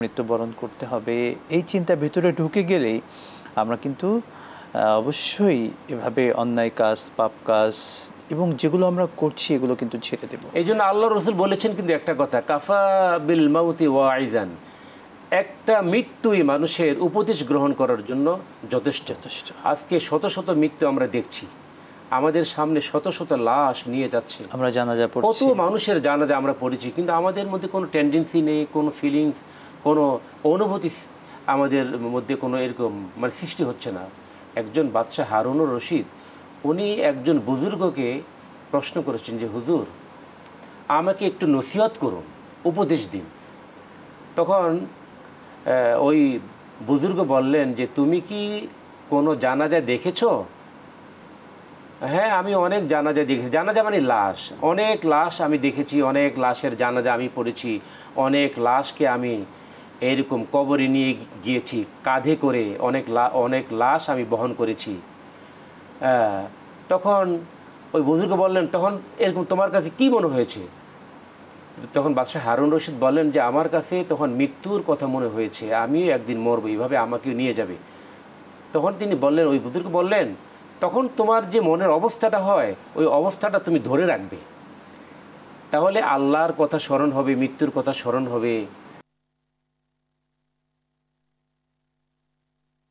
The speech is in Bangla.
মৃত্যুবরণ করতে হবে, এই চিন্তা ভেতরে ঢুকে গেলেই আমরা কিন্তু অবশ্যই এভাবে অন্যায় কাজ, পাপ কাজ এবং যেগুলো আমরা করছি এগুলো কিন্তু ছেড়ে দেব। এই জন্য আল্লাহ রসুল বলেছেন কিন্তু একটা কথা, কাফা বিল মাউতি ওয়াইজান, একটা মৃত্যুই মানুষের উপদেশ গ্রহণ করার জন্য যথেষ্ট। আজকে শত শত মৃত্যু আমরা দেখছি, আমাদের সামনে শত শত লাশ নিয়ে যাচ্ছে, আমরা জানাজা পড়ছি, কত মানুষের জানাজা আমরা পড়েছি, কিন্তু আমাদের মধ্যে কোনো টেন্ডেন্সি নেই, কোনো ফিলিংস, কোনো অনুভূতি আমাদের মধ্যে কোনো এরকম মানে সৃষ্টি হচ্ছে না। একজন বাদশাহ হারুনুর রশিদ উনি একজন বুজুর্গকে প্রশ্ন করেছেন যে হুজুর আমাকে একটু নসিহত করুন, উপদেশ দিন। তখন ওই বুজুর্গ বললেন যে তুমি কি কোনো জানাজা দেখেছো? হ্যাঁ, আমি অনেক জানাজা দেখেছি। জানাজা মানে লাশ, অনেক লাশ আমি দেখেছি, অনেক লাশের জানাজা আমি পড়েছি, অনেক লাশকে আমি এরকম কবরে নিয়ে গিয়েছি, কাঁধে করে অনেক লাশ আমি বহন করেছি। তখন ওই বুজুর্গ বললেন, তখন এরকম তোমার কাছে কি মনে হয়েছে? তখন বাদশাহ হারুন রশিদ বললেন যে আমার কাছে তখন মৃত্যুর কথা মনে হয়েছে, আমিও একদিন মরবো, এইভাবে আমাকেও নিয়ে যাবে। তখন তিনি বললেন, ওই বুজুর্গ বললেন, তখন তোমার যে মনের অবস্থাটা হয় ওই অবস্থাটা তুমি ধরে রাখবে, তাহলে আল্লাহর কথা স্মরণ হবে, মৃত্যুর কথা স্মরণ হবে,